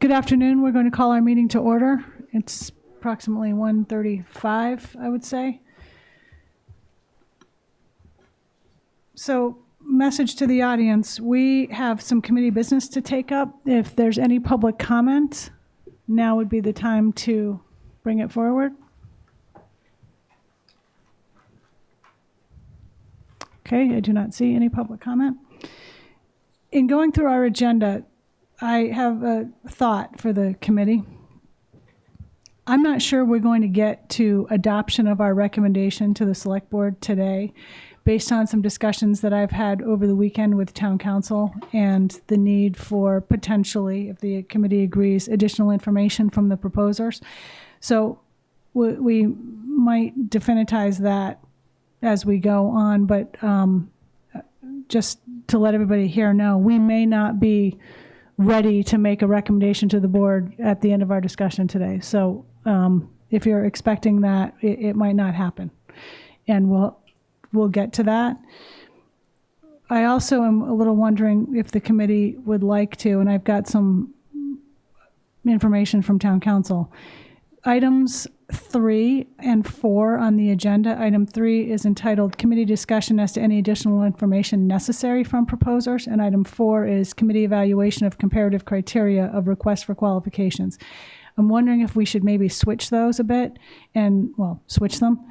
Good afternoon. We're going to call our meeting to order. It's approximately 1:35, I would say. So, message to the audience, we have some committee business to take up. If there's any public comment, now would be the time to bring it forward. Okay, I do not see any public comment. In going through our agenda, I have a thought for the committee. I'm not sure we're going to get to adoption of our recommendation to the select board today, based on some discussions that I've had over the weekend with town council and the need for potentially, if the committee agrees, additional information from the proposers. So we might definitize that as we go on, but just to let everybody here know, we may not be ready to make a recommendation to the board at the end of our discussion today. So if you're expecting that, it might not happen. And we'll get to that. I also am a little wondering if the committee would like to, and I've got some information from town council. Items 3 and 4 on the agenda. Item 3 is entitled Committee Discussion as to any additional information necessary from proposers. And item 4 is Committee Evaluation of Comparative Criteria of Requests for Qualifications. I'm wondering if we should maybe switch those a bit and, well, switch them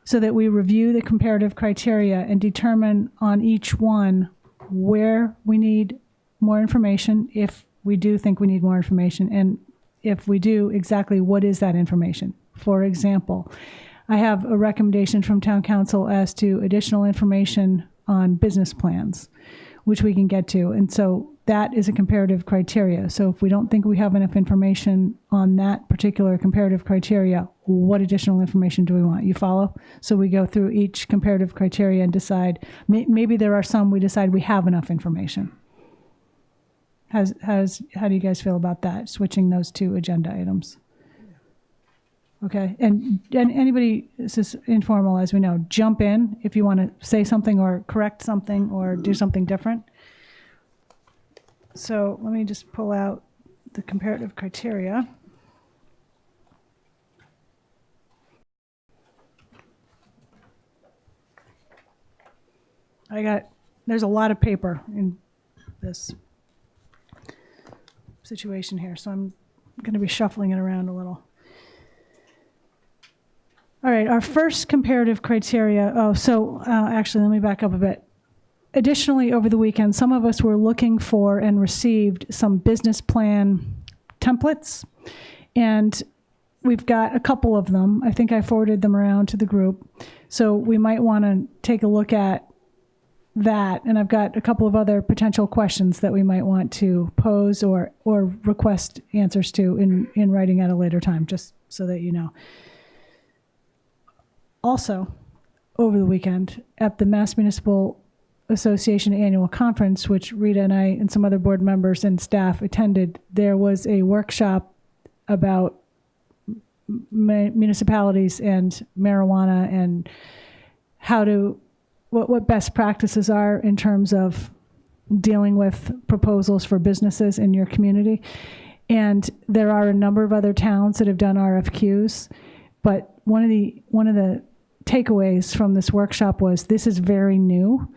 so that we review the comparative criteria and determine on each one where we need more information, if we do think we need more information, and if we do, exactly what is that information. For example, I have a recommendation from town council as to additional information on business plans, which we can get to. And so that is a comparative criteria. So if we don't think we have enough information on that particular comparative criteria, what additional information do we want? You follow? So we go through each comparative criteria and decide, maybe there are some we decide we have enough information. How do you guys feel about that, switching those two agenda items? Okay, and anybody, this is informal as we know, jump in if you want to say something or correct something or do something different. So let me just pull out the comparative criteria. There's a lot of paper in this situation here, so I'm going to be shuffling it around a little. All right, our first comparative criteria. Actually, let me back up a bit. Additionally, over the weekend, some of us were looking for and received some business plan templates, and we've got a couple of them. I think I forwarded them around to the group, so we might want to take a look at that. And I've got a couple of other potential questions that we might want to pose or request answers to in writing at a later time, just so that you know. Also, over the weekend at the Mass Municipal Association Annual Conference, which Rita and I and some other board members and staff attended, there was a workshop about municipalities and marijuana and what best practices are in terms of dealing with proposals for businesses in your community. And there are a number of other towns that have done RFQs, but one of the takeaways from this workshop was this is very new,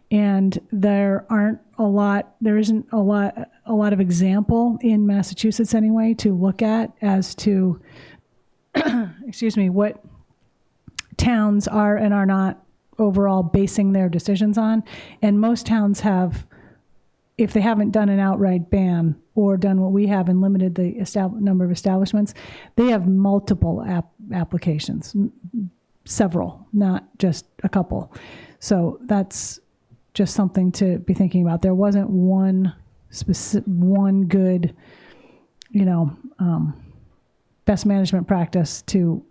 and there isn't a lot of example in Massachusetts anyway to look at as to what towns are and are not overall basing their decisions on. And most towns have, if they haven't done an outright ban or done what we have and limited the number of establishments, they have multiple applications, several, not just a couple. So that's just something to be thinking about. There wasn't one good, best management practice to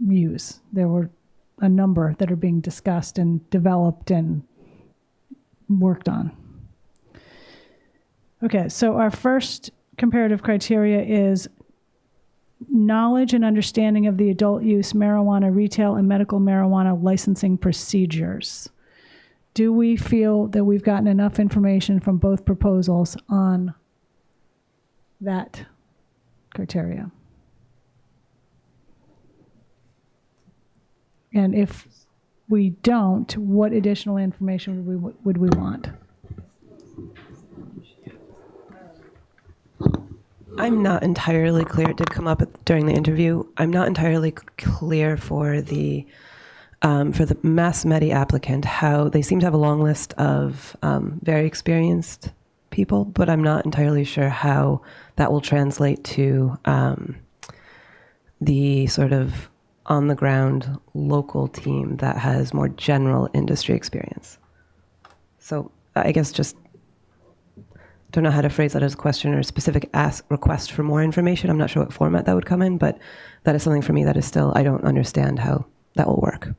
use. There were a number that are being discussed and developed and worked on. Okay, so our first comparative criteria is knowledge and understanding of the adult use marijuana retail and medical marijuana licensing procedures. Do we feel that we've gotten enough information from both proposals on that criteria? And if we don't, what additional information would we want? I'm not entirely clear. It did come up during the interview. I'm not entirely clear for the Mass Medi applicant how they seem to have a long list of very experienced people, but I'm not entirely sure how that will translate to the sort of on the ground local team that has more general industry experience. So I guess just don't know how to phrase that as a question or a specific request for more information. I'm not sure what format that would come in, but that is something for me that is still, I don't understand how that will work.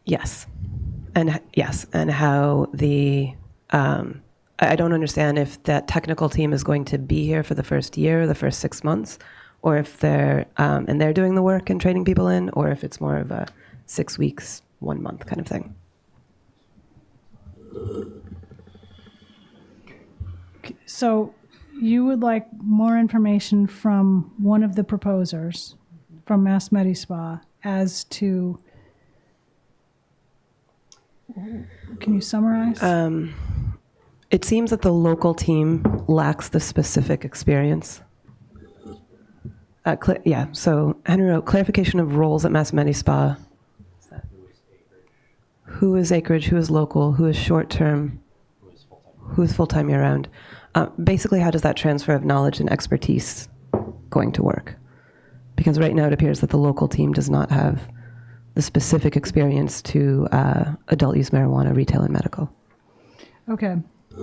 Yes. And how the, I don't understand if that technical team is going to be here for the first year, or the first 6 months, or if they're, and they're doing the work and training people in, or if it's more of a 6 weeks, 1 month kind of thing. So you would like more information from one of the proposers from Mass Medi Spa as to, can you summarize? It seems that the local team lacks the specific experience. So Henry wrote, clarification of roles at Mass Medi Spa. Who is acreage, who is local, who is short-term, who is full-time year-round. Basically, how does that transfer of knowledge and expertise going to work? Because right now it appears that the local team does not have the specific experience to adult use marijuana, retail, and medical. Okay,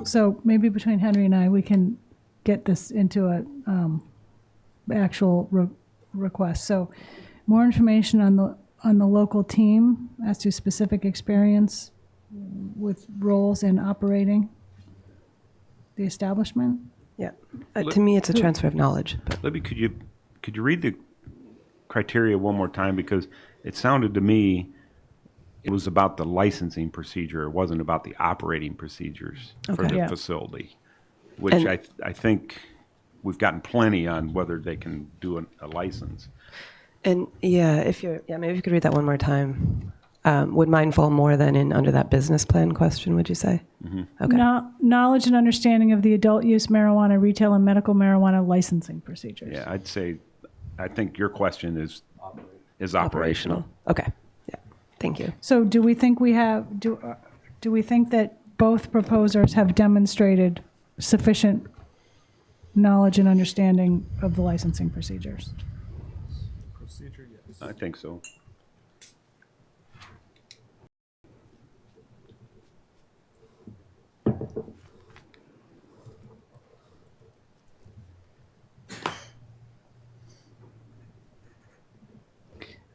so maybe between Henry and I, we can get this into a actual request. So more information on the local team as to specific experience with roles in operating the establishment. Yeah, to me, it's a transfer of knowledge. But. Libby, could you read the criteria one more time, because it sounded to me it was about the licensing procedure. It wasn't about the operating procedures for the facility, which I think we've gotten plenty on whether they can do a license. And maybe you could read that one more time. Would mine fall more than in under that business plan question, would you say? Mm-hmm. Okay. Knowledge and understanding of the adult use marijuana, retail, and medical marijuana licensing procedures. Yeah, I think your question is operational. Okay. Yeah. Thank you. So do we think do we think that both proposers have demonstrated sufficient knowledge and understanding of the licensing procedures? I think so.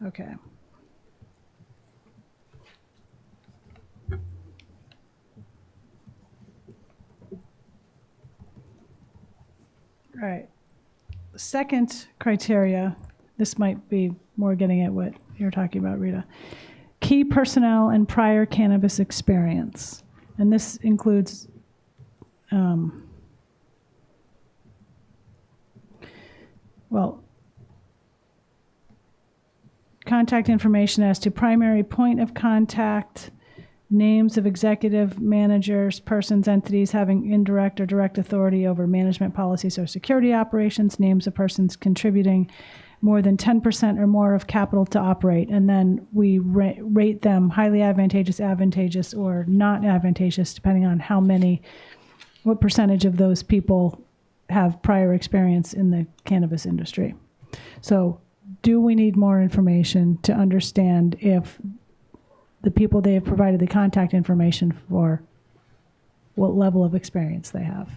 Okay. All right. Second criteria, this might be more getting at what you're talking about, Rita. Key personnel and prior cannabis experience. And this includes contact information as to primary point of contact, names of executive managers, persons, entities having indirect or direct authority over management policies or security operations, names of persons contributing more than 10% or more of capital to operate. And then we rate them highly advantageous, advantageous, or not advantageous, depending on what percentage of those people have prior experience in the cannabis industry. So do we need more information to understand if the people they have provided the contact information for, what level of experience they have?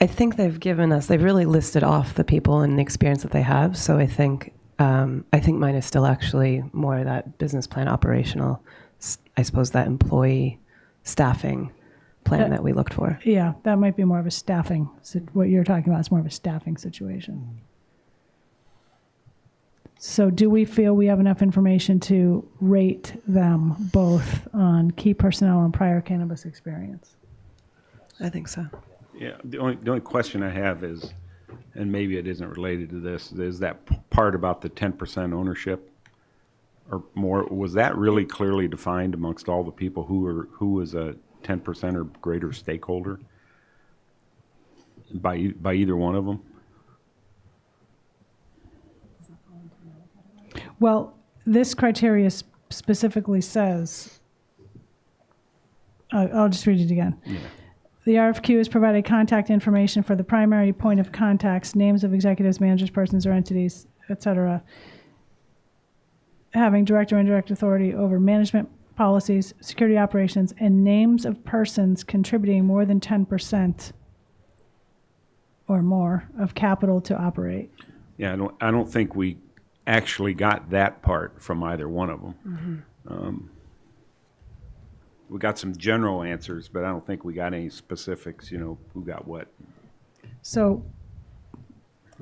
I think they've really listed off the people and the experience that they have. So I think mine is still actually more that business plan operational, I suppose that employee staffing plan that we looked for. Yeah, that might be more of a staffing, what you're talking about is more of a staffing situation. So do we feel we have enough information to rate them both on key personnel and prior cannabis experience? I think so. Yeah, the only question I have is, and maybe it isn't related to this, is that part about the 10% ownership or more, was that really clearly defined amongst all the people who is a 10% or greater stakeholder by either one of them? Well, this criteria specifically says, I'll just read it again. Yeah. The RFQ has provided contact information for the primary point of contacts, names of executives, managers, persons, or entities, etc., having direct or indirect authority over management policies, security operations, and names of persons contributing more than 10% or more of capital to operate. Yeah, I don't think we actually got that part from either one of them. We got some general answers, but I don't think we got any specifics, who got what. So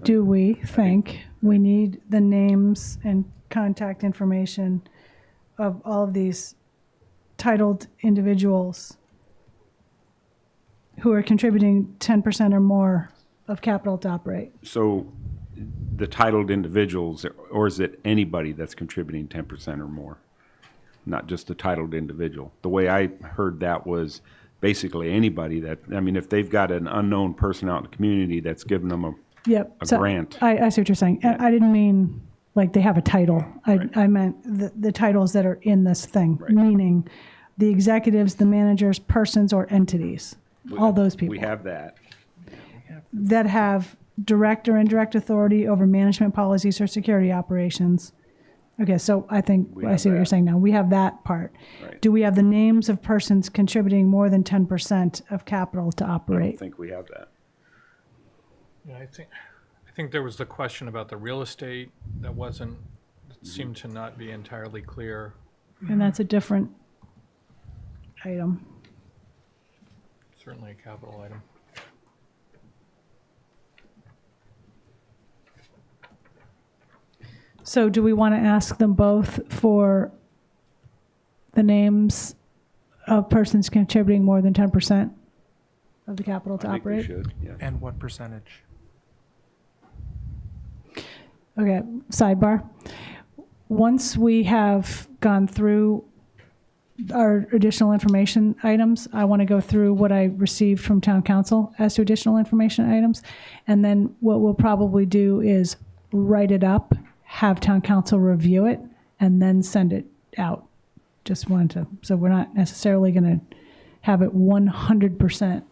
do we think we need the names and contact information of all of these titled individuals who are contributing 10% or more of capital to operate? So the titled individuals, or is it anybody that's contributing 10% or more? Not just the titled individual. The way I heard that was basically anybody that, if they've got an unknown person out in the community that's giving them a grant. I see what you're saying. Yeah. I didn't mean like they have a title. Right. I meant the titles that are in this thing, Right. meaning the executives, the managers, persons, or entities. All those people. We have that. That have direct or indirect authority over management policies or security operations. Okay, so I think I see what you're saying now. We have that part. Right. Do we have the names of persons contributing more than 10% of capital to I operate? don't think we have that. Yeah, I think there was the question about the real estate that seemed to not be entirely clear. And that's a different item. Certainly a capital item. So do we want to ask them both for the names of persons contributing more than 10% of the capital to I think we operate? should, yeah. And what percentage? Okay, sidebar. Once we have gone through our additional information items, I want to go through what I received from town council as to additional information items. And then what we'll probably do is write it up, have town council review it, and then send it out. Just wanted to, so we're not necessarily going to have it 100%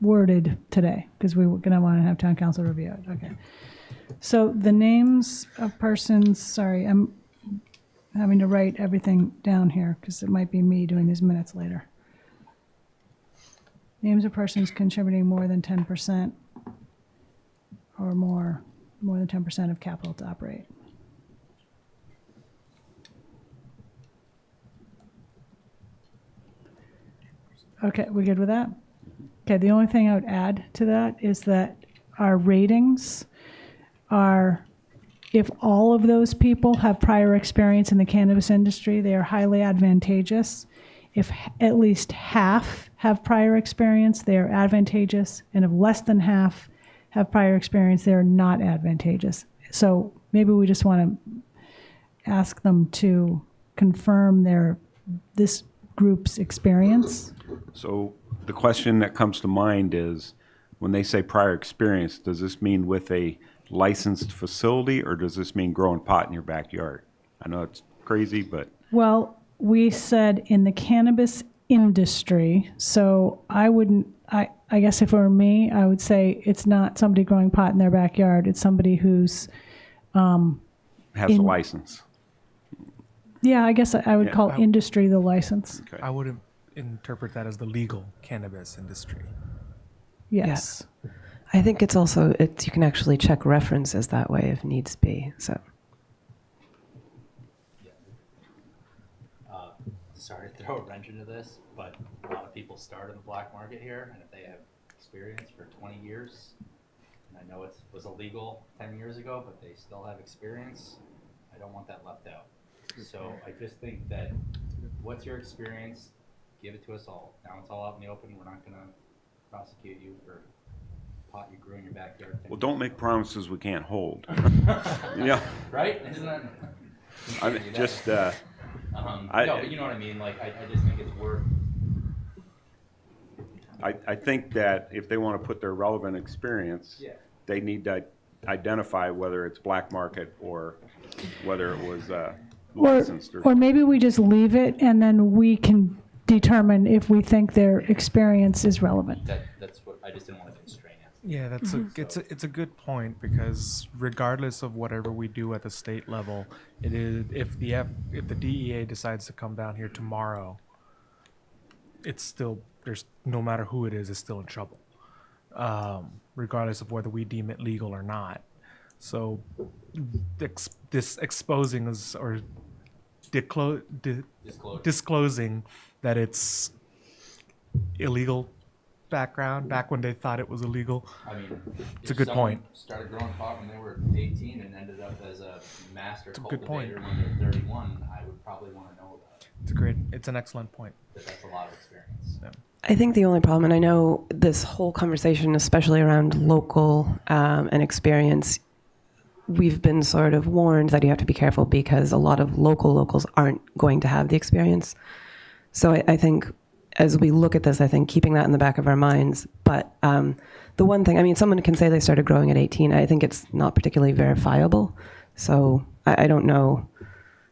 worded today, because we're going to want to have town council review it. Okay. So the names of persons, sorry, I'm having to write everything down here because it might be me doing these minutes later. Names of persons contributing more than 10% or more than 10% of capital to operate. Okay, we good with that? Okay, the only thing I would add to that is that our ratings are, if all of those people have prior experience in the cannabis industry, they are highly advantageous. If at least half have prior experience, they are advantageous. And if less than half have prior experience, they are not advantageous. So maybe we just want to ask them to confirm this group's experience. So the question that comes to mind is, when they say prior experience, does this mean with a licensed facility, or does this mean growing pot in your backyard? I know it's crazy, but... Well, we said in the cannabis industry, so I guess if it were me, I would say it's not somebody growing pot in their backyard. It's somebody who's... has a license. Yeah, I guess I would Yeah. call industry the license. Okay. I would interpret that as the legal cannabis industry. Yes. I think it's also, you can actually check references that way if needs be, so. Sorry to throw a wrench into this, but a lot of people start in the black market here, and if they have experience for 20 years, then I know it was illegal 10 years ago, but they still have experience. I don't want that left out. So I just think that, what's your experience? Give it to us all. Now it's all out in the open. We're not gonna prosecute you for pot you grew in your backyard. Well, don't make promises we can't hold. Yeah. Right? Isn't that? I mean, just, no, but you know what I mean. Like, I just think it's worth. I think that if they want to put their relevant experience, Yeah. they need to identify whether it's black market or whether it was licensed. Or maybe we just leave it and then we can determine if we think their experience is relevant. That's what I just didn't want to constrain it. Yeah, that's it's a good point, because regardless of whatever we do at the state level, it is if the DEA decides to come down here tomorrow, it's still, there's, no matter who it is, it's still in trouble, regardless of whether we deem it legal or not. So this exposing is, or disclosing that it's illegal background back when they thought it was illegal. I mean, it's a good point. Started growing pot when they were 18 and ended up as a master good point. cultivator when they're 31. I would probably want to know about it. It's an excellent point. But that's a lot of experience. Yeah. I think the only problem, and I know this whole conversation, especially around local and experience, we've been sort of warned that you have to be careful because a lot of locals aren't going to have the experience. So I think as we look at this, I think keeping that in the back of our minds. But the one thing, I mean, someone can say they started growing at 18. I think it's not particularly verifiable. So I don't know.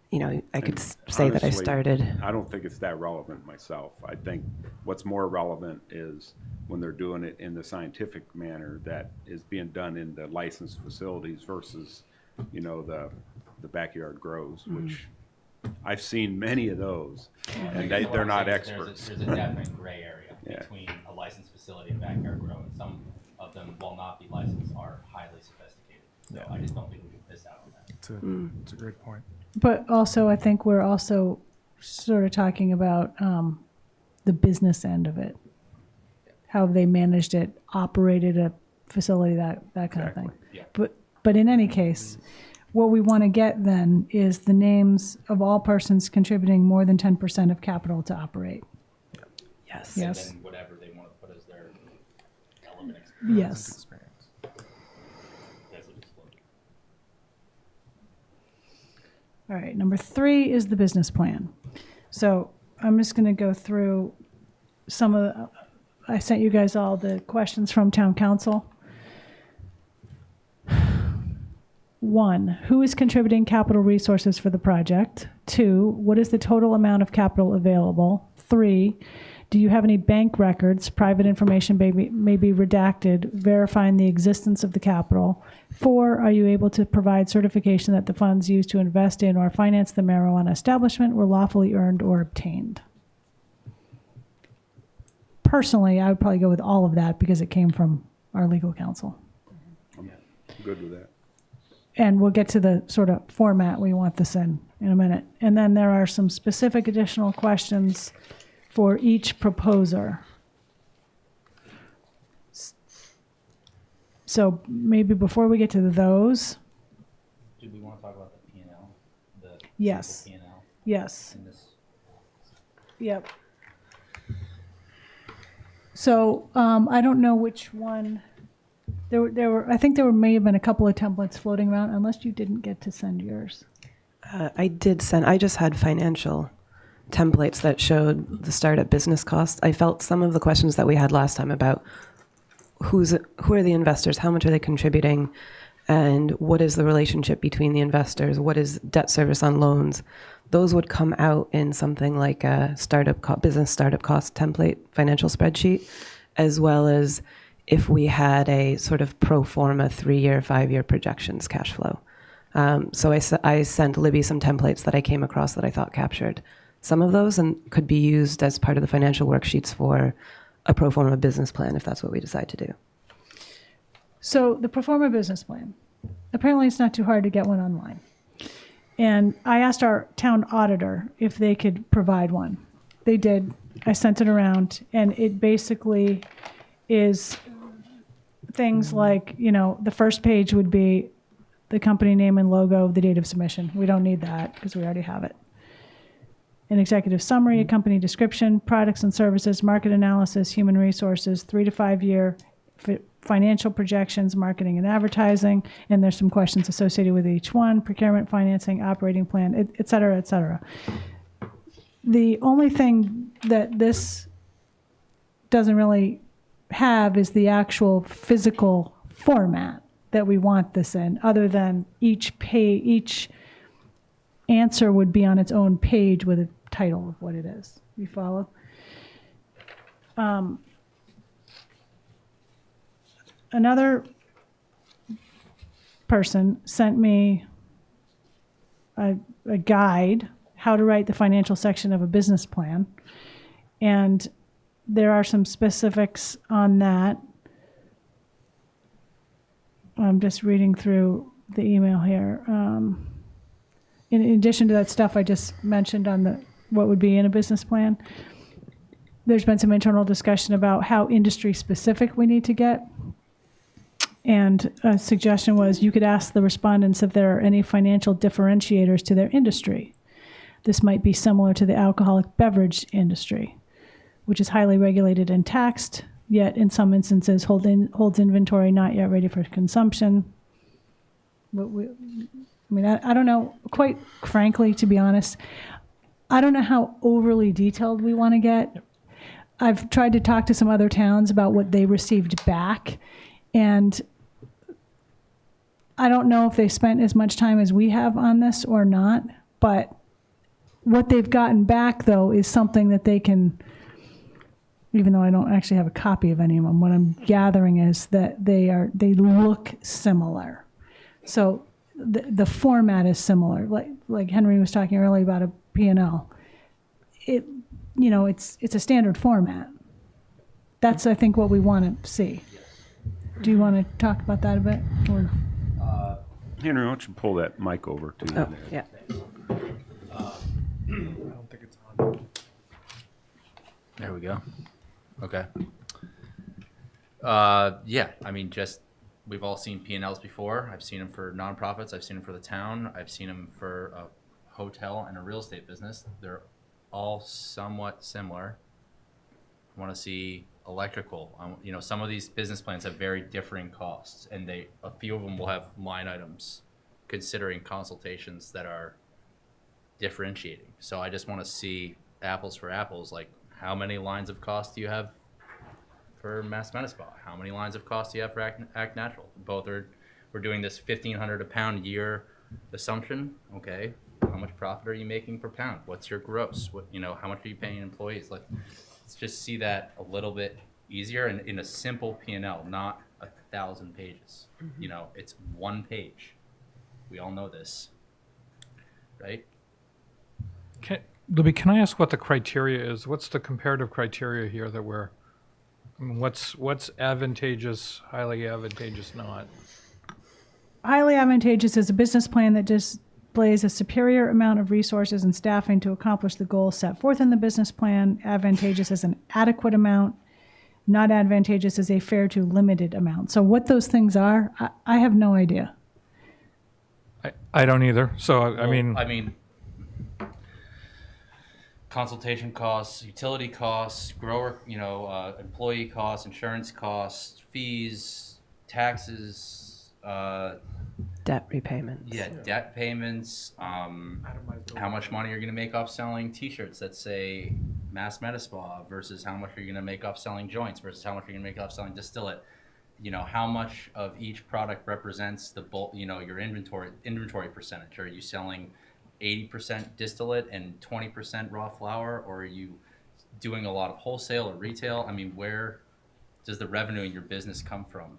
You know, I could say that I Honestly, started. I don't think it's that relevant myself. I think what's more relevant is when they're doing it in the scientific manner that is being done in the licensed facilities versus, you know, the backyard grows, which I've seen many of those, and they're not experts. There's a definite gray area Yeah. between a licensed facility and backyard grow, and some of them, while not be licensed, are highly sophisticated. So I just don't think we should miss out on that. It's a great point. But also, I think we're also sort of talking about the business end of it, how they managed it, operated a facility, that kind of thing. Yeah. But in any case, what we want to get then is the names of all persons contributing more than 10% of capital to operate. Yes. Yes. And then whatever they want to put as their element experience. Yes. Experience. That's a disclosure. All right. Number 3 is the business plan. So I'm just going to go through some of the, I sent you guys all the questions from town council. 1, who is contributing capital resources for the project? 2, what is the total amount of capital available? 3, do you have any bank records, private information may be redacted, verifying the existence of the capital? 4, are you able to provide certification that the funds used to invest in or finance the marijuana establishment were lawfully earned or obtained? Personally, I would probably go with all of that because it came from our legal counsel. I'm good with that. And we'll get to the sort of format we want this in a minute. And then there are some specific additional questions for each proposer. So maybe before we get to those, Do we want to talk about the P&L? The Yes. simple P&L yes, in this? yep. So I don't know which one. There were. I think there may have been a couple of templates floating around, unless you didn't get to send yours. I did send, I just had financial templates that showed the startup business costs. I felt some of the questions that we had last time about who are the investors, how much are they contributing, and what is the relationship between the investors, what is debt service on loans, those would come out in something like a business startup cost template financial spreadsheet, as well as if we had a sort of pro forma 3-year, 5-year projections cash flow. So I sent Libby some templates that I came across that I thought captured some of those and could be used as part of the financial worksheets for a pro forma business plan if that's what we decide to do. So the pro forma business plan. Apparently, it's not too hard to get one online. And I asked our town auditor if they could provide one. They did. I sent it around, and it basically is things like, the first page would be the company name and logo, the date of submission. We don't need that because we already have it. An executive summary, a company description, products and services, market analysis, human resources, 3 to 5 year financial projections, marketing and advertising, and there's some questions associated with each one, procurement, financing, operating plan, et cetera, et cetera. The only thing that this doesn't really have is the actual physical format that we want this in, other than each answer would be on its own page with a title of what it is. You follow? Another person sent me a guide, how to write the financial section of a business plan. And there are some specifics on that. I'm just reading through the email here. In addition to that stuff I just mentioned on what would be in a business plan, there's been some internal discussion about how industry specific we need to get. And a suggestion was you could ask the respondents if there are any financial differentiators to their industry. This might be similar to the alcoholic beverage industry, which is highly regulated and taxed, yet in some instances holds inventory not yet ready for consumption. I don't know, quite frankly, to be honest, I don't know how overly detailed we want to get. I've tried to talk to some other towns about what they received back, and I don't know if they spent as much time as we have on this or not, but what they've gotten back, though, is something that they can, even though I don't actually have a copy of any of them, what I'm gathering is that they look similar. So the format is similar. Like Henry was talking earlier about a P&L. It's a standard format. That's, I think, what we want to see. Do you want to talk about that a bit? Or? Henry, why don't you pull that mic over to you? Oh, yeah. I don't think it's on. There we go. Okay. We've all seen P&Ls before. I've seen them for nonprofits. I've seen them for the town. I've seen them for a hotel and a real estate business. They're all somewhat similar. I want to see electrical. Some of these business plans have very differing costs, and a few of them will have line items considering consultations that are differentiating. So I just want to see apples for apples, like how many lines of cost do you have for Mass Medispa? How many lines of cost do you have for Act Natural? We're doing this 1,500 a pound year assumption. Okay, how much profit are you making per pound? What's your gross? How much are you paying employees? Let's just see that a little bit easier and in a simple P&L, not 1,000 pages. It's one page. We all know this, right? Libby, can I ask what the criteria is? What's the comparative criteria here that what's advantageous, highly advantageous, not? Highly advantageous is a business plan that displays a superior amount of resources and staffing to accomplish the goals set forth in the business plan. Advantageous is an adequate amount. Not advantageous is a fair to limited amount. So what those things are, I have no idea. I don't either. So, I mean, consultation costs, utility costs, grower, employee costs, insurance costs, fees, taxes, Debt repayments. Yeah, debt payments. How much money you're going to make off selling T-shirts that say Mass Medispa versus how much are you going to make off selling joints versus how much are you going to make off selling distillate. How much of each product represents the bulk, your inventory percentage. Are you selling 80% distillate and 20% raw flour, or are you doing a lot of wholesale or retail? Where does the revenue in your business come from?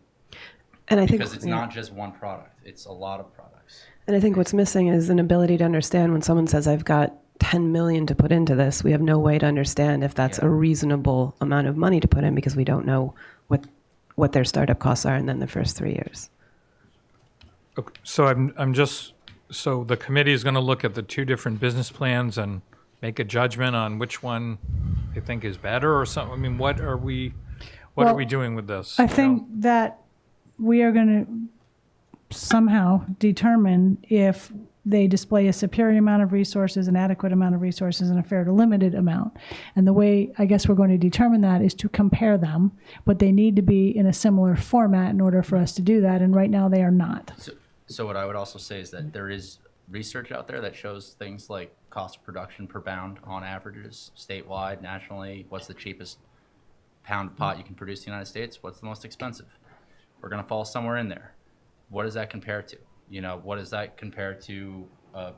And I think because it's not just one product, it's a lot of products. And I think what's missing is an ability to understand when someone says, I've got 10 million to put into this, we have no way to understand if that's a reasonable amount of money to put in because we don't know what their startup costs are and then the first 3 years. Okay, so so the committee is going to look at the two different business plans and make a judgment on which one they think is better or something. What are we doing with this? I think that we are going to somehow determine if they display a superior amount of resources, an adequate amount of resources, and a fair to limited amount. And the way I guess we're going to determine that is to compare them, but they need to be in a similar format in order for us to do that. And right now they are not. So what I would also say is that there is research out there that shows things like cost of production per pound on averages statewide, nationally. What's the cheapest pound of pot you can produce in the United States? What's the most expensive? We're going to fall somewhere in there. What does that compare to? You know, what does that compare to a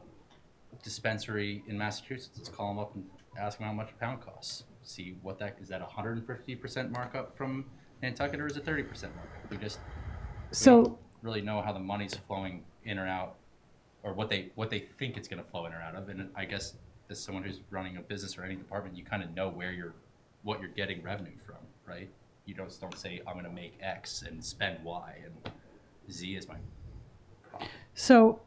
dispensary in Massachusetts? Let's call them up and ask them how much a pound costs. See what that is. That 150% markup from Nantucket, or is it 30% markup? We don't really know how the money's flowing in or out, or what they think it's going to flow in or out of. And I guess as someone who's running a business or any department, you kind of know what you're getting revenue from, right? You don't say I'm going to make X and spend Y, and Z is my profit. So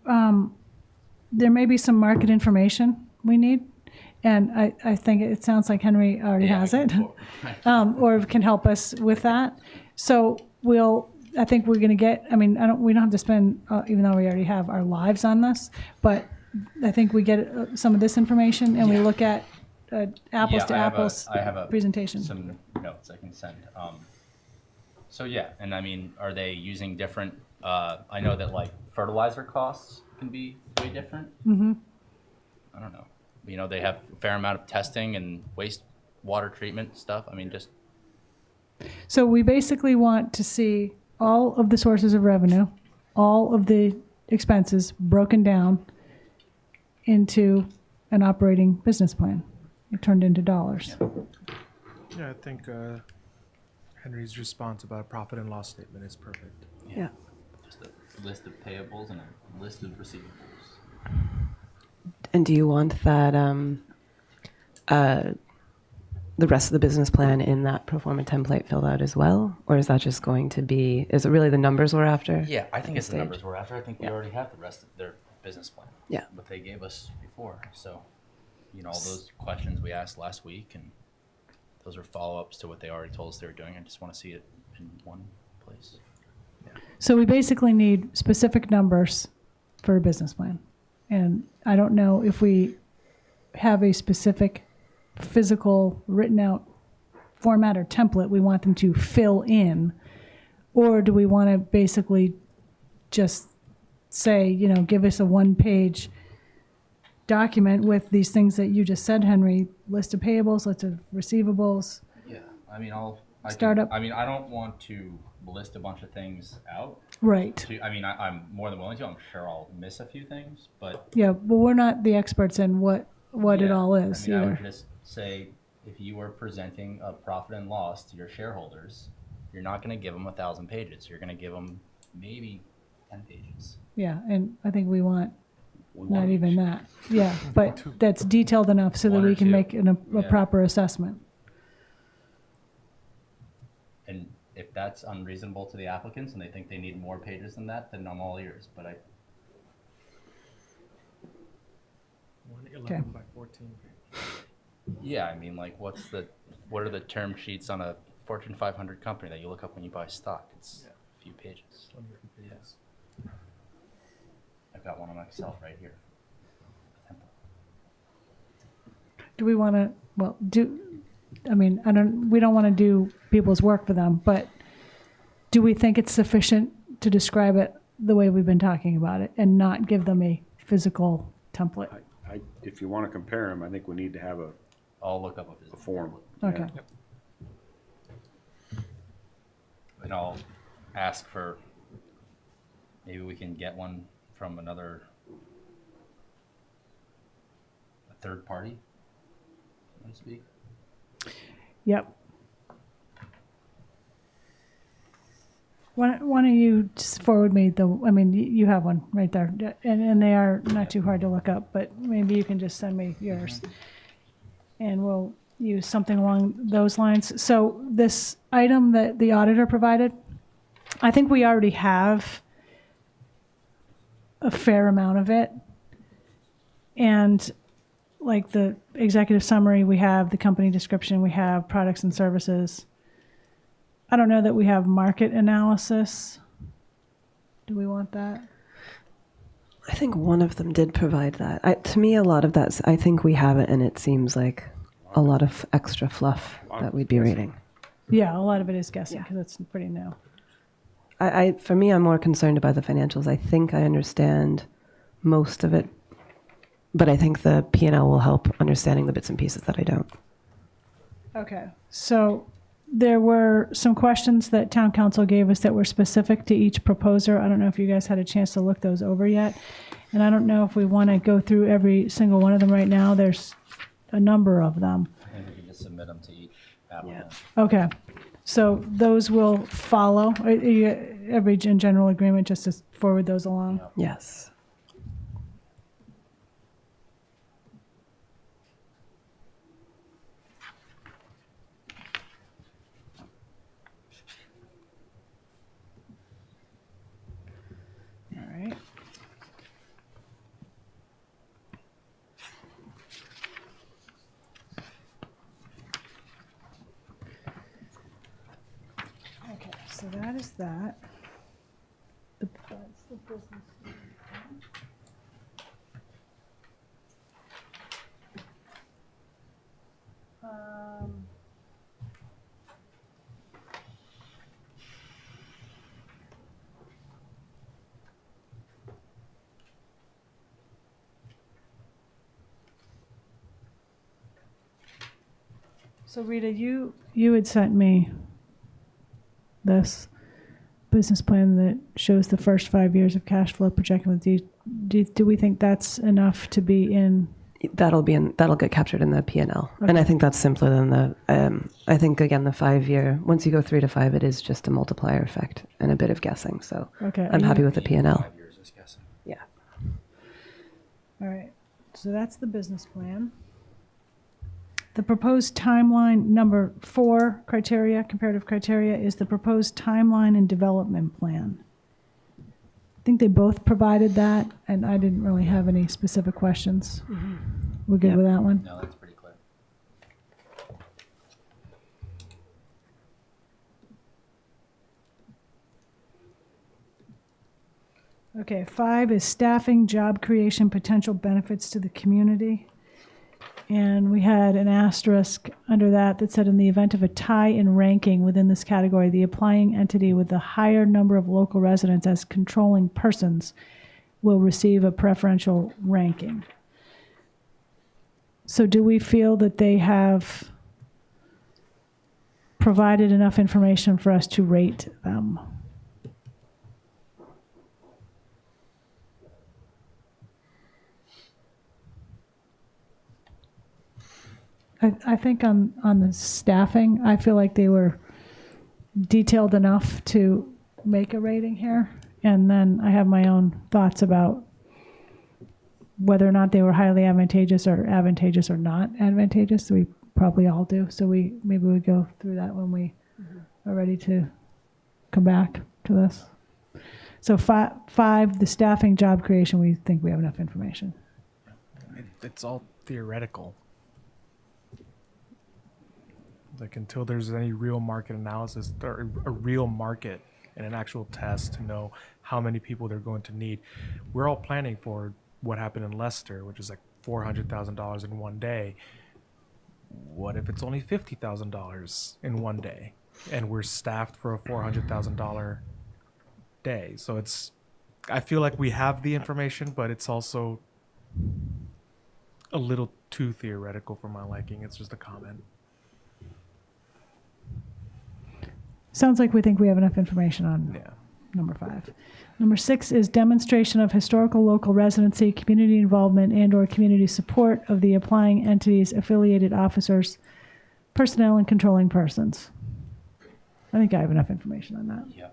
there may be some market information we need. And I think it sounds like Henry already has it, or can help us with that. So I think we're going to get, we don't have to spend, even though we already have our lives on this, but I think we get some of this information and we look at apples to apples presentation. Some notes I can send. Are they using different, I know that like fertilizer costs can be way different. Mm-hmm. I don't know. They have a fair amount of testing and wastewater treatment stuff. So we basically want to see all of the sources of revenue, all of the expenses broken down into an operating business plan. It turned into dollars. Yeah, I think Henry's response about profit and loss statement is perfect. Yeah. Just a list of payables and a list of receivables. And do you want that, the rest of the business plan in that pro forma template filled out as well? Or is that just going to be, is it really the numbers we're after? Yeah, I think it's the numbers we're after. I think we already have the rest of their business plan. Yeah. What they gave us before. So, all those questions we asked last week, and those are follow-ups to what they already told us they were doing. I just want to see it in one place. Yeah. So we basically need specific numbers for a business plan. And I don't know if we have a specific physical written out format or template we want them to fill in, or do we want to basically just say, give us a one-page document with these things that you just said, Henry, list of payables, list of receivables. Yeah, I don't want to list a bunch of things out. Right. I'm more than willing to. I'm sure I'll miss a few things, but yeah, but we're not the experts in what it all is. I would just say, if you were presenting a profit and loss to your shareholders, you're not going to give them 1,000 pages. You're going to give them maybe 10 pages. Yeah, and I think we want not even that. Yeah, but that's detailed enough so that we can make a proper assessment. And if that's unreasonable to the applicants and they think they need more pages than that, then I'm all ears. But 111 by 14. Yeah, what are the term sheets on a Fortune 500 company that you look up when you buy stock? It's a few pages. Yes. I've got one on Excel right here. Do we want to? We don't want to do people's work for them, but do we think it's sufficient to describe it the way we've been talking about it and not give them a physical template? If you want to compare them, I think we need to have I'll look up a form. Okay. Yeah. Yep. And I'll ask for, maybe we can get one from a third party, so to speak. Yep. Why don't you just forward me you have one right there, and they are not too hard to look up, but maybe you can just send me yours, and we'll use something along those lines. So this item that the auditor provided, I think we already have a fair amount of it, and like the executive summary, we have the company description, we have products and services. I don't know that we have market analysis. Do we want that? I think one of them did provide that. To me, a lot of that, I think we have it, and it seems like a lot of extra fluff that we'd be reading. Yeah, a lot of it is guessing because it's pretty new. For me, I'm more concerned about the financials. I think I understand most of it, but I think the P&L will help understanding the bits and pieces that I don't. Okay, so there were some questions that town council gave us that were specific to each proposer. I don't know if you guys had a chance to look those over yet. And I don't know if we want to go through every single one of them right now. There's a number of them. I think we can just submit them to each applicant. Okay, so those will follow. Every in general agreement just to forward those along. Yes. All right. Okay, so that is that. That's the business. So Rita, you had sent me this business plan that shows the first 5 years of cash flow projected with do we think that's enough to be in? That'll get captured in the P&L. Okay. And I think that's simpler than I think again, the 5 year, once you go 3 to 5, it is just a multiplier effect and a bit of guessing. So Okay. I'm happy with the P&L. 5 years is guessing. Yeah. All right, so that's the business plan. The proposed timeline, number 4 criteria, comparative criteria, is the proposed timeline and development plan. I think they both provided that, and I didn't really have any specific questions. We're good Yep. with that one? No, that's pretty clear. Okay, 5 is staffing, job creation, potential benefits to the community. And we had an asterisk under that that said in the event of a tie in ranking within this category, the applying entity with the higher number of local residents as controlling persons will receive a preferential ranking. So do we feel that they have provided enough information for us to rate them? I think on the staffing, I feel like they were detailed enough to make a rating here. And then I have my own thoughts about whether or not they were highly advantageous or not advantageous. We probably all do. So maybe we go through that when we are ready to come back to this. So 5, the staffing, job creation, we think we have enough information. It's all theoretical. Like until there's any real market analysis or a real market and an actual test to know how many people they're going to need. We're all planning for what happened in Leicester, which is like $400,000 in one day. What if it's only $50,000 in one day and we're staffed for a $400,000 day? So I feel like we have the information, but it's also a little too theoretical for my liking. It's just a comment. Sounds like we think we have enough information on number 5. Number 6 is demonstration of historical local residency, community involvement, and/or community support of the applying entities, affiliated officers, personnel, and controlling persons. I think I have enough information on that. Yeah.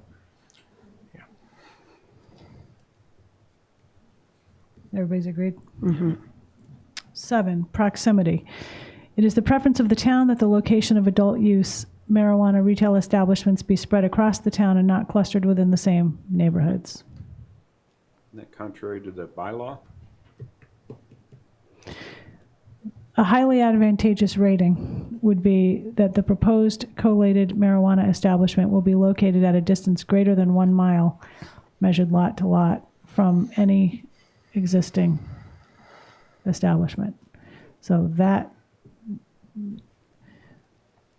Everybody's agreed? Mm-hmm. 7, proximity. It is the preference of the town that the location of adult use marijuana retail establishments be spread across the town and not clustered within the same neighborhoods. Isn't that contrary to the bylaw? A highly advantageous rating would be that the proposed collated marijuana establishment will be located at a distance greater than 1 mile measured lot to lot from any existing establishment. So that,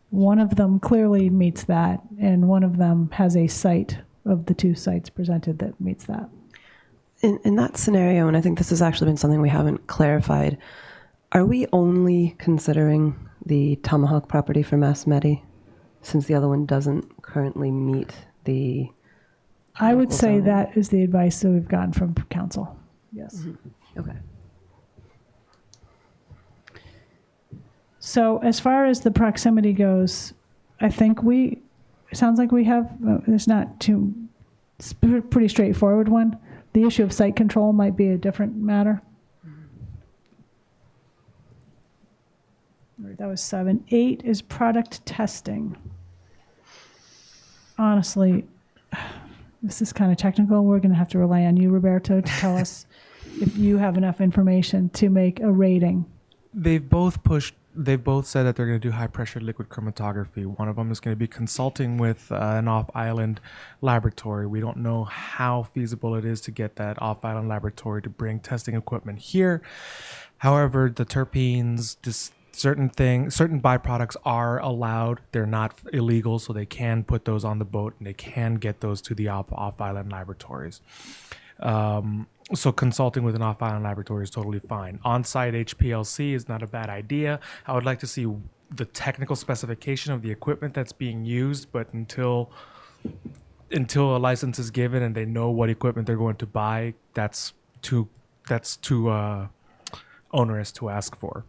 one of them clearly meets that, and one of them has a site of the two sites presented that meets that. In that scenario, and I think this has actually been something we haven't clarified, are we only considering the Tomahawk property for Mass Medi, since the other one doesn't currently meet the... I would local say zoning? that is the advice that we've gotten from council. Yes. Okay. So as far as the proximity goes, I think it sounds like we have, it's not too, it's a pretty straightforward one. The issue of site control might be a different matter. All right, that was 7. 8 is product testing. Honestly, this is kind of technical. We're going to have to rely on you, Roberto, to tell us if you have enough information to make a rating. They've both said that they're going to do high pressure liquid chromatography. One of them is going to be consulting with an off-island laboratory. We don't know how feasible it is to get that off-island laboratory to bring testing equipment here. However, the terpenes, certain byproducts are allowed. They're not illegal, so they can put those on the boat and they can get those to the off-island laboratories. So consulting with an off-island laboratory is totally fine. On-site HPLC is not a bad idea. I would like to see the technical specification of the equipment that's being used, but until a license is given and they know what equipment they're going to buy, that's too onerous to ask for.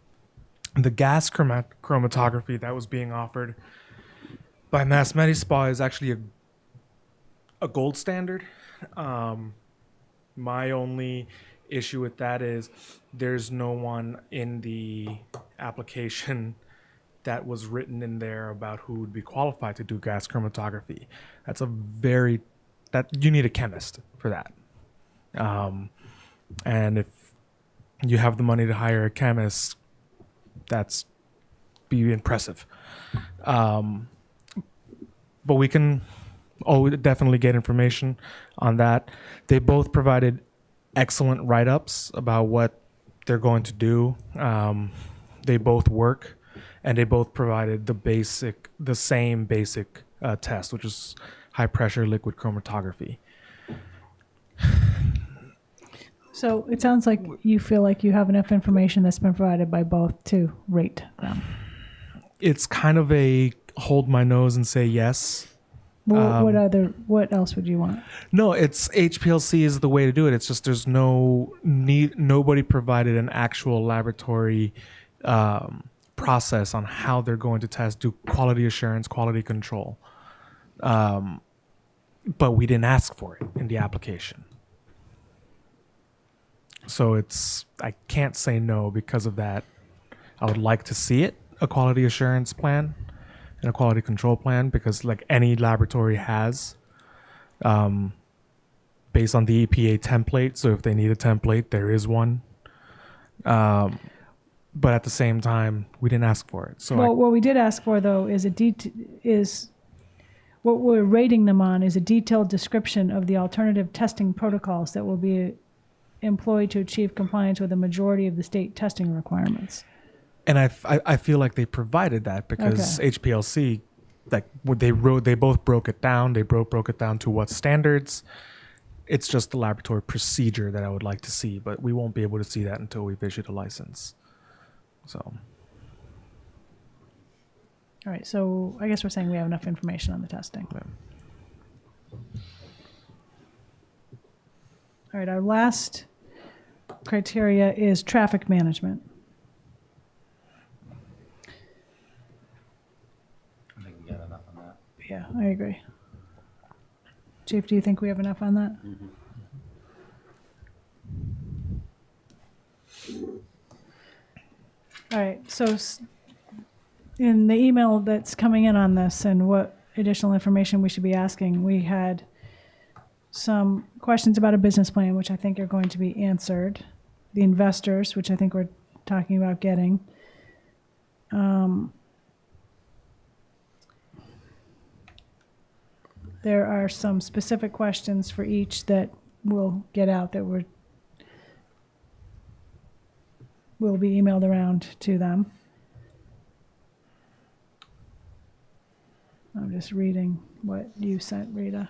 The gas chromatography that was being offered by Mass Medi Spa is actually a gold standard. My only issue with that is there's no one in the application that was written in there about who would be qualified to do gas chromatography. That you need a chemist for that. And if you have the money to hire a chemist, that's be impressive. But we can definitely get information on that. They both provided excellent write-ups about what they're going to do. They both work, and they both provided the same basic test, which is high pressure liquid chromatography. So it sounds like you feel like you have enough information that's been provided by both to rate them. It's kind of a hold my nose and say yes. Well, what else would you want? No, it's HPLC is the way to do it. It's just there's nobody provided an actual laboratory process on how they're going to do quality assurance, quality control. But we didn't ask for it in the application. So I can't say no because of that. I would like to see it, a quality assurance plan and a quality control plan, because like any laboratory has, based on the EPA template. So if they need a template, there is one. But at the same time, we didn't ask for it. So what we did ask for, though, is what we're rating them on is a detailed description of the alternative testing protocols that will be employed to achieve compliance with the majority of the state testing requirements. And I feel like they provided that because Okay. HPLC, like what they both broke it down. They broke it down to what standards. It's just the laboratory procedure that I would like to see, but we won't be able to see that until we've issued a license. So. All right, so I guess we're saying we have enough information on the testing. Yeah. All right, our last criteria is traffic management. I think we got enough on that. Yeah, I agree. Chief, do you think we have enough on that? Mm-hmm. All right, so in the email that's coming in on this and what additional information we should be asking, we had some questions about a business plan, which I think are going to be answered. The investors, which I think we're talking about getting. there are some specific questions for each that we'll get out that will be emailed around to them. I'm just reading what you sent, Rita.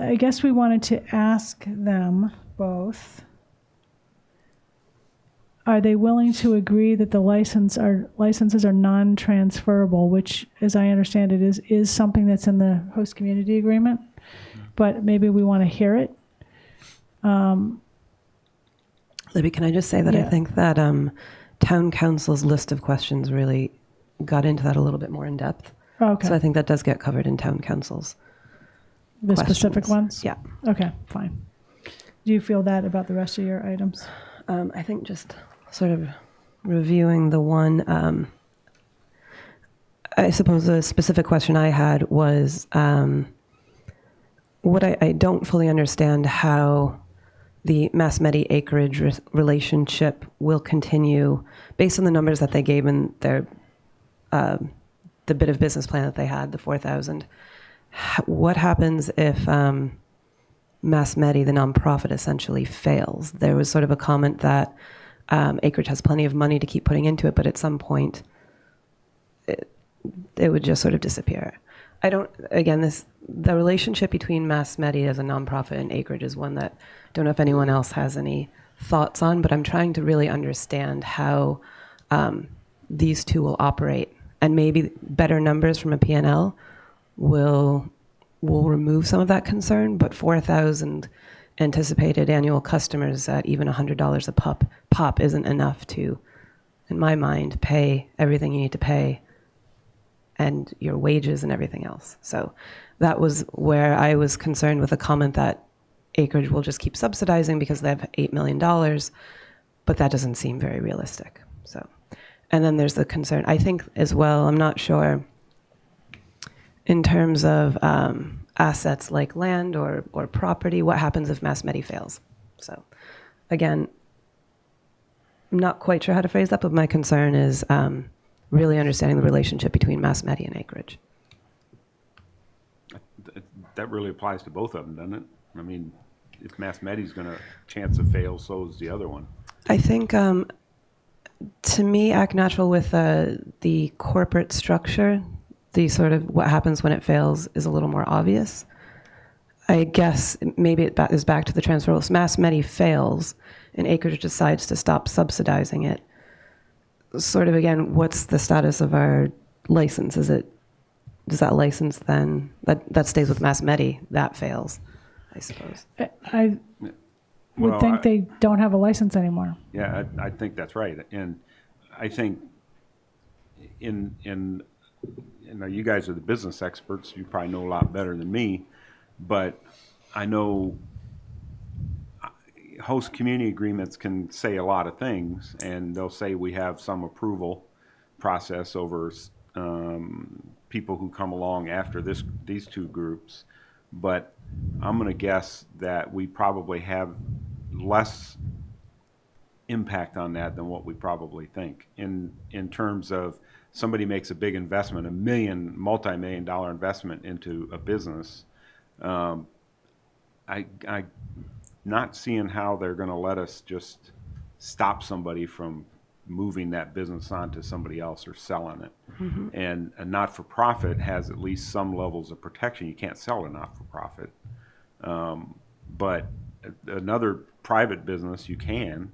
I guess we wanted to ask them both, are they willing to agree that the licenses are non-transferable, which, as I understand it, is something that's in the host community agreement, but maybe we want to hear it. Libby, can I just say that I Yeah. think that town council's list of questions really got into that a little bit more in depth. Okay. So I think that does get covered in town council's The specific questions. ones? Yeah. Okay, fine. Do you feel that about the rest of your items? I think just sort of reviewing the one, I suppose the specific question I had was what I don't fully understand how the Mass Medi acreage relationship will continue based on the numbers that they gave in their the bit of business plan that they had, the 4,000. What happens if Mass Medi, the nonprofit, essentially fails? There was sort of a comment that acreage has plenty of money to keep putting into it, but at some point it would just sort of disappear. The relationship between Mass Medi as a nonprofit and acreage is one that I don't know if anyone else has any thoughts on, but I'm trying to really understand how these two will operate, and maybe better numbers from a P&L will remove some of that concern, but 4,000 anticipated annual customers at even $100 a pop isn't enough to, in my mind, pay everything you need to pay and your wages and everything else. So that was where I was concerned with a comment that acreage will just keep subsidizing because they have $8 million, but that doesn't seem very realistic. So, and then there's the concern, I think as well, I'm not sure, in terms of assets like land or property, what happens if Mass Medi fails? So again, I'm not quite sure how to phrase that, but my concern is really understanding the relationship between Mass Medi and acreage. That really applies to both of them, doesn't it? I mean, if Mass Medi's going to chance of fail, so is the other one. I think, to me, Act Natural with the corporate structure, the sort of what happens when it fails is a little more obvious. I guess maybe it is back to the transfer. If Mass Medi fails and acreage decides to stop subsidizing it, sort of again, what's the status of our license? Does that license then, that stays with Mass Medi, that fails, I suppose. I would think they don't have a license anymore. Yeah, I think that's right. And I think in you guys are the business experts, you probably know a lot better than me, but I know host community agreements can say a lot of things, and they'll say we have some approval process over people who come along after these two groups, but I'm going to guess that we probably have less impact on that than what we probably think. In terms of somebody makes a big investment, multi-million-dollar investment into a business, I not seeing how they're going to let us just stop somebody from moving that business on to somebody else or selling it. Mm-hmm. And a not-for-profit has at least some levels of protection. You can't sell a not-for-profit. But another private business, you can.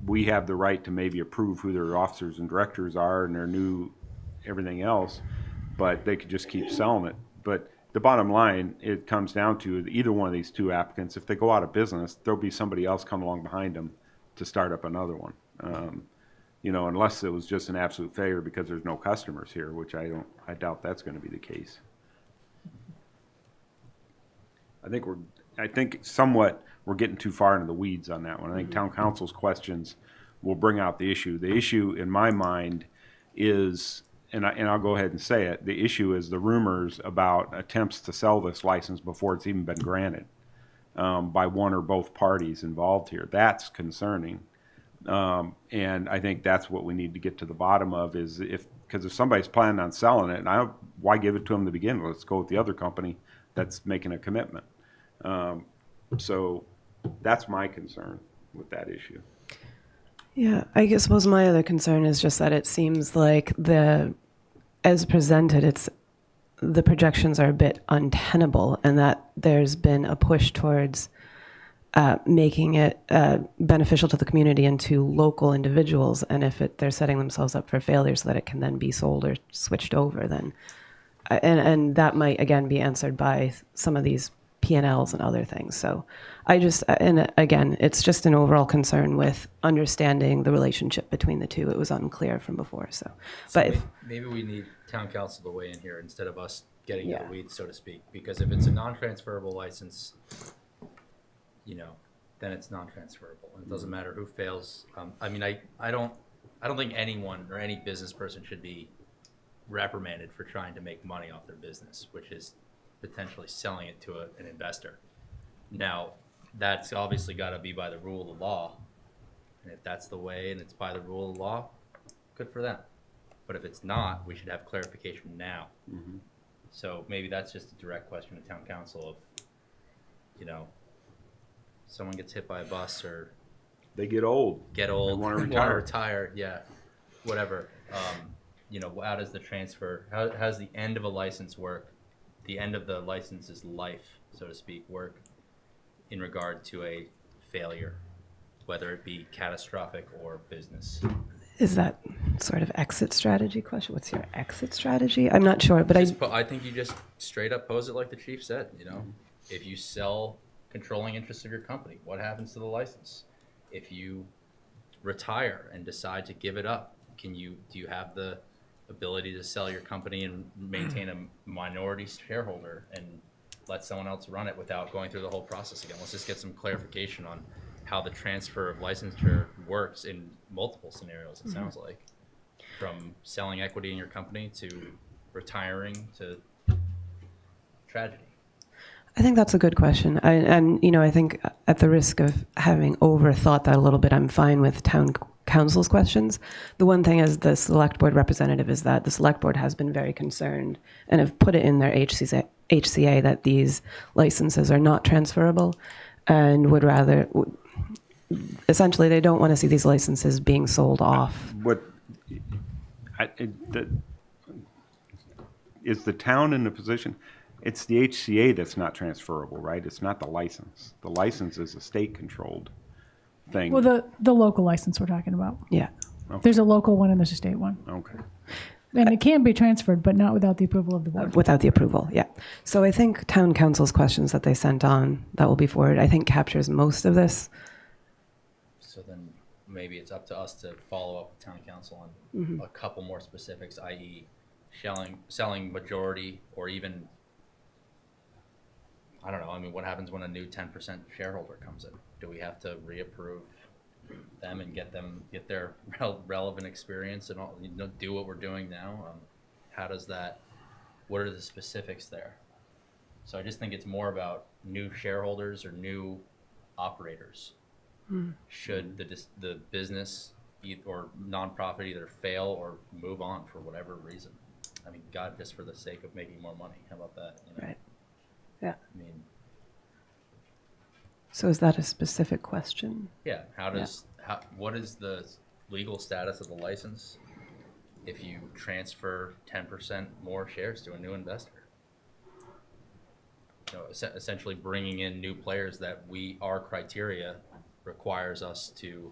We have the right to maybe approve who their officers and directors are and their new everything else, but they could just keep selling it. But the bottom line, it comes down to either one of these two applicants, if they go out of business, there'll be somebody else come along behind them to start up another one. Unless it was just an absolute failure because there's no customers here, which I doubt that's going to be the case. I think somewhat we're getting too far into the weeds on that one. I think town council's questions will bring out the issue. The issue in my mind is, and I'll go ahead and say it, the issue is the rumors about attempts to sell this license before it's even been granted by one or both parties involved here. That's concerning. And I think that's what we need to get to the bottom of is because if somebody's planning on selling it, why give it to them to begin with? Let's go with the other company that's making a commitment. So that's my concern with that issue. Yeah, I suppose my other concern is just that it seems like as presented, the projections are a bit untenable, and that there's been a push towards making it beneficial to the community and to local individuals. And if they're setting themselves up for failure so that it can then be sold or switched over, then and that might again be answered by some of these P&Ls and other things. So and again, it's just an overall concern with understanding the relationship between the two. It was unclear from before. So but maybe we need town council to weigh in here instead of us getting in Yeah. the weeds, so to speak. Because if it's a non-transferable license, then it's non-transferable, and it doesn't matter who fails. I mean, I don't think anyone or any business person should be reprimanded for trying to make money off their business, which is potentially selling it to an investor. Now, that's obviously got to be by the rule of the law, and if that's the way and it's by the rule of the law, good for them. But if it's not, we should have clarification now. Mm-hmm. So maybe that's just a direct question to town council of, someone gets hit by a bus or They get old. want They to wanna retire, yeah, whatever. How does the transfer, how's the end of a license work? The end of the license's life, so to speak, work in regard to a failure, whether it be catastrophic or business. is that sort of exit strategy question? What's your exit strategy? I'm not sure, but I think you just straight up pose it like the chief said, if you sell controlling interest of your company, what happens to the license? If you retire and decide to give it up, do you have the ability to sell your company and maintain a minority shareholder and let someone else run it without going through the whole process again? Let's just get some clarification on how the transfer of licensure works in multiple scenarios, it sounds like. From selling equity in your company to retiring to tragedy. I think that's a good question. I think at the risk of having overthought that a little bit, I'm fine with town council's questions. The one thing as the select board representative is that the select board has been very concerned and have put it in their HCA that these licenses are not transferable and would rather, essentially they don't want to see these licenses being sold off. Is the town in the position? It's the HCA that's not transferable, right? It's not the license. The license is a state-controlled thing. Well, the local license we're talking about. Yeah. Okay. There's a local one and there's a state one. Okay. And it can be transferred, but not without the approval of the board. Without the approval, yeah. So I think town council's questions that they sent on, that will be forwarded, I think captures most of this. So then maybe it's up to us to follow up with town council on a couple more specifics, i.e. selling majority or even, I don't know, what happens when a new 10% shareholder comes in? Do we have to reapprove them and get their relevant experience and all, do what we're doing now? What are the specifics there? So I just think it's more about new shareholders or new operators. Should the business or nonprofit either fail or move on for whatever reason? God, just for the sake of making more money. How about that? Right. Yeah. So is that a specific question? Yeah. What is the legal status of the license if you transfer 10% more shares to a new investor? Essentially bringing in new players that our criteria requires us to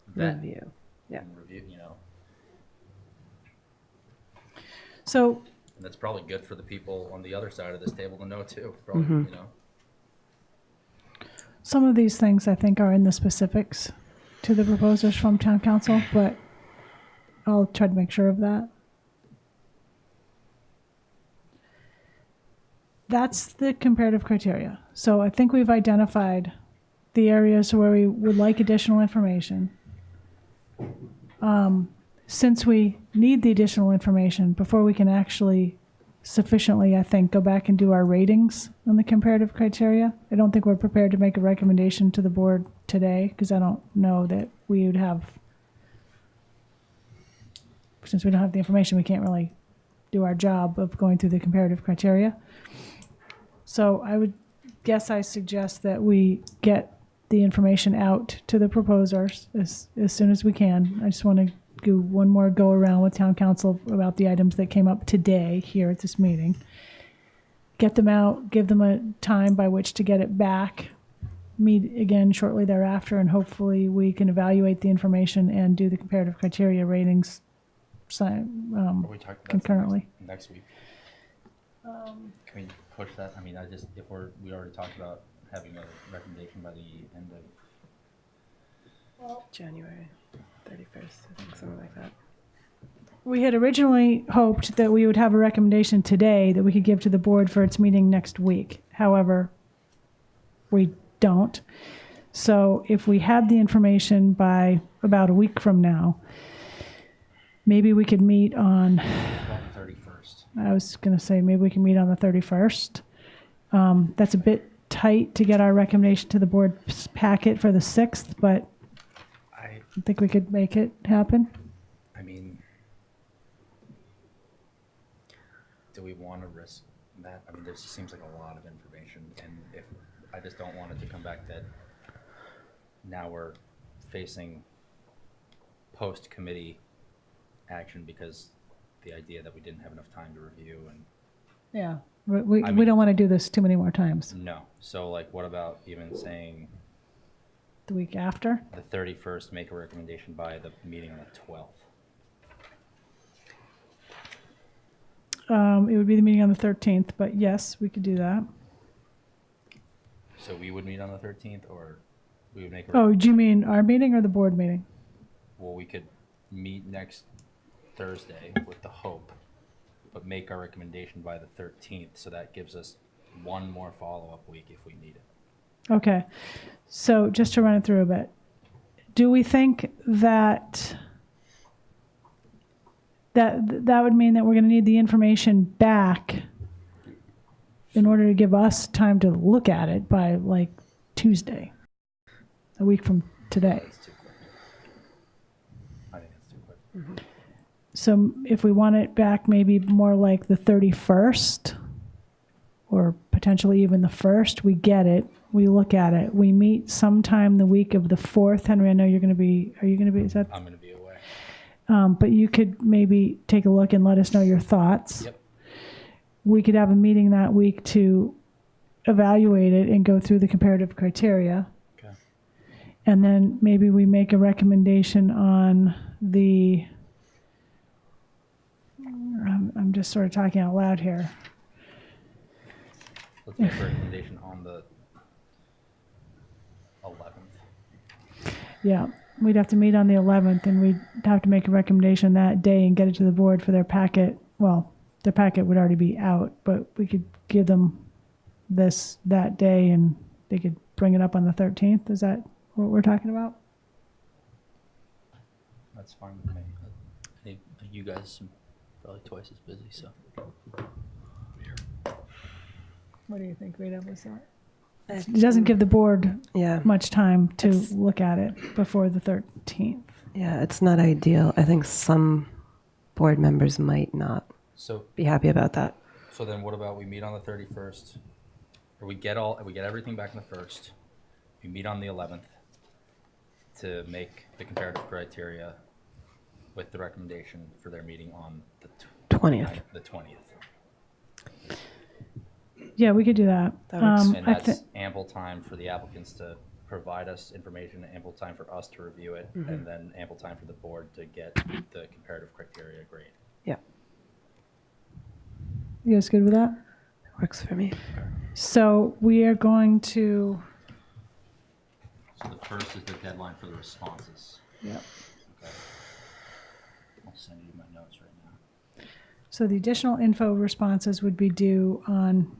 vet Review. Yeah. and review. So And that's probably good for the people on the other side of this table to know too. Probably, some of these things I think are in the specifics to the proposers from town council, but I'll try to make sure of that. That's the comparative criteria. So I think we've identified the areas where we would like additional information. Since we need the additional information before we can actually sufficiently, I think, go back and do our ratings on the comparative criteria. I don't think we're prepared to make a recommendation to the board today because I don't know that we would have, since we don't have the information, we can't really do our job of going through the comparative criteria. So I would guess I suggest that we get the information out to the proposers as soon as we can. I just want to do one more go around with town council about the items that came up today here at this meeting. Get them out, give them a time by which to get it back, meet again shortly thereafter, and hopefully we can evaluate the information and do the comparative criteria ratings Are we talking about concurrently. next week? Can we push that? I mean, if we already talked about having a recommendation by the end of. January 31st, I think, something like that. We had originally hoped that we would have a recommendation today that we could give to the board for its meeting next week. However, we don't. So if we had the information by about a week from now, maybe we could meet on, About the 31st. I was going to say, maybe we can meet on the 31st. That's a bit tight to get our recommendation to the board's packet for the 6th, but I think we could make it happen. I mean, do we want to risk that? I mean, this seems like a lot of information, and if I just don't want it to come back that now we're facing post-committee action because the idea that we didn't have enough time to review and Yeah. We I mean- don't want to do this too many more times. no. So like, what about even saying The week after? the 31st, make a recommendation by the meeting on the 12th? It would be the meeting on the 13th, but yes, we could do that. So we would meet on the 13th, or we would make a Oh, do you mean our meeting or the board meeting? well, we could meet next Thursday with the hope, but make our recommendation by the 13th, so that gives us one more follow-up week if we need it. Okay. So just to run it through a bit, do we think that that would mean that we're going to need the information back in order to give us time to look at it by like Tuesday, a week from today? That's too quick. I think that's too quick. So if we want it back maybe more like the 31st or potentially even the 1st, we get it, we look at it, we meet sometime the week of the 4th. Henry, I know you're going to be, are you going to be, is that? I'm going to be away. But you could maybe take a look and let us know your thoughts. Yep. We could have a meeting that week to evaluate it and go through the comparative criteria. Okay. And then maybe we make a recommendation on the, I'm just sort of talking out loud here. Let's make a recommendation on the 11th. Yeah, we'd have to meet on the 11th and we'd have to make a recommendation that day and get it to the board for their packet. Well, their packet would already be out, but we could give them this that day and they could bring it up on the 13th. Is that what we're talking about? That's fine with me. I think you guys are probably twice as busy, so. What do you think, Rita? Was that? It doesn't give the board Yeah. much time to It's- look at it before the 13th. Yeah, it's not ideal. I think some board members might not So, be happy about that. so then what about we meet on the 31st, or we get everything back on the 1st, we meet on the 11th to make the comparative criteria with the recommendation for their meeting on the 20th. The 20th. Yeah, we could do that. That works. And I that's thi- ample time for the applicants to provide us information, ample time for us to review it, and then ample time for the board to get the comparative criteria grade. Yeah, You guys good with that? works for me. So we are going to, So the first is the deadline for the responses. yep. Okay. I'll send you my notes right now. So the additional info responses would be due on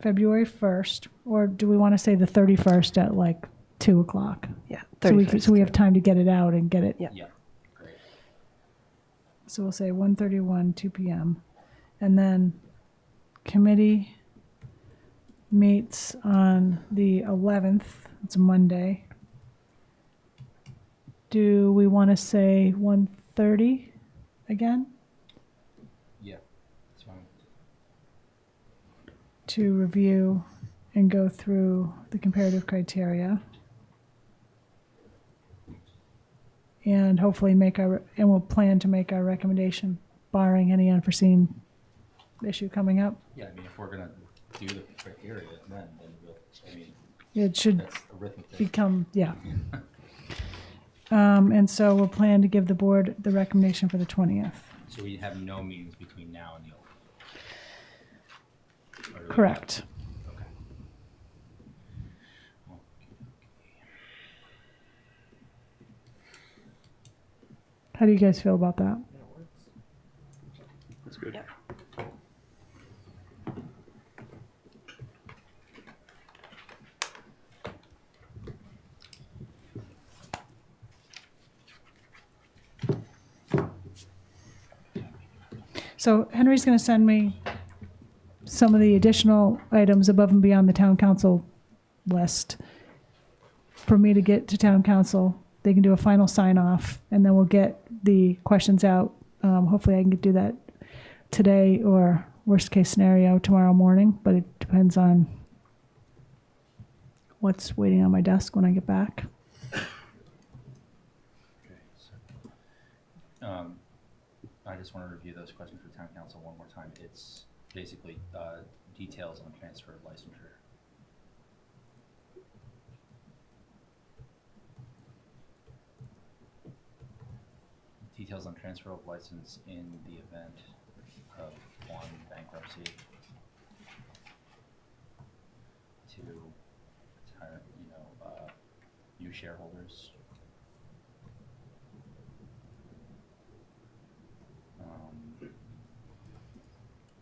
February 1st, or do we want to say the 31st at like 2 o'clock? Yeah, So we 31st. have time to get it out and get it. Yeah. Yeah, great. So we'll say 1:31, 2 p.m. And then committee meets on the 11th. It's a Monday. Do we want to say 1:30 again Yeah, that's fine. to review and go through the comparative criteria? And hopefully we'll plan to make our recommendation barring any unforeseen issue coming up. Yeah, I mean, if we're gonna do the criteria, then we'll, I mean, It should that's arithmetic. become, yeah. And so we'll plan to give the board the recommendation for the 20th. So we have no meetings between now and the 11th? Or do we Correct. have- Okay. How do you guys feel about that? That's good. So Henry's going to send me some of the additional items above and beyond the town council list for me to get to town council. They can do a final sign off, and then we'll get the questions out. Hopefully I can do that today, or worst case scenario tomorrow morning, but it depends on what's waiting on my desk when I get back. Okay, so, I just want to review those questions for town council one more time. It's basically details on transfer of licensure. Details on transfer of license in the event of one bankruptcy, to retire, new shareholders.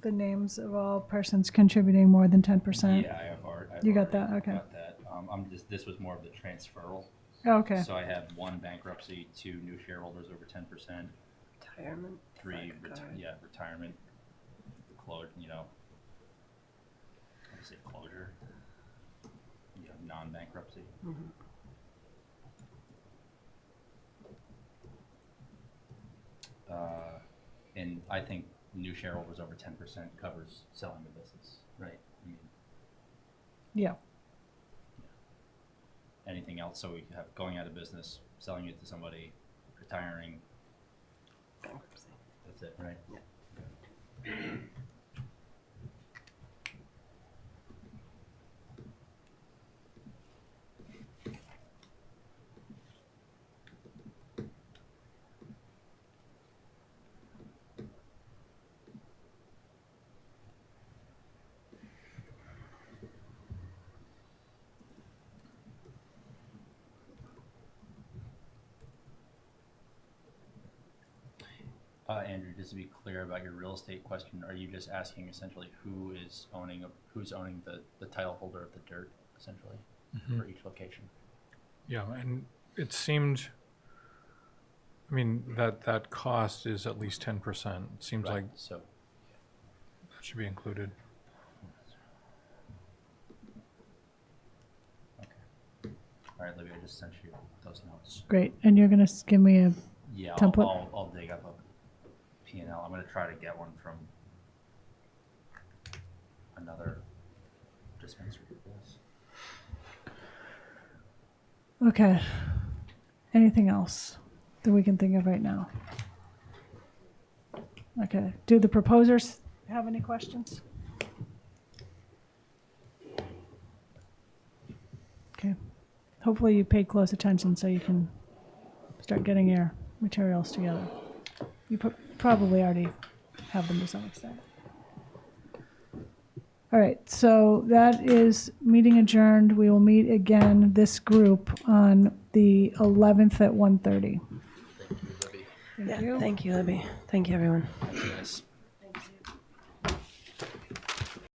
The names of all persons contributing more than 10%. Yeah, I've You got already that? Okay. got that. This was more of the transferal. Oh, okay. So I have one bankruptcy, two new shareholders over 10%, Retirement. three, retirement, I say closure, non-bankruptcy. And I think new shareholders over 10% covers selling the business, right? I mean, Yeah. anything else, so we have going out of business, selling it to somebody, retiring, Bankruptcy. that's it, right? Yeah. Andrew, just to be clear about your real estate question, are you just asking essentially who's owning the title holder of the dirt, essentially, for each location? Yeah, and it seemed, I mean, that cost is at least 10%. It seems Right, like so, that should be included. okay. All right, Libby, I just sent you those notes. Great. And you're going to give me a Yeah, template? I'll dig up a P&L. I'm going to try to get one from another dispensary for this. Okay. Anything else that we can think of right now? Okay. Do the proposers have any questions? Okay. Hopefully you paid close attention so you can start getting your materials together. You probably already have them to some extent. All right, so that is meeting adjourned. We will meet again, this group, on the 11th at 1:30. Thank you, Libby. Thank Yeah, you. thank you, Libby. Thank you, everyone. Thanks, guys.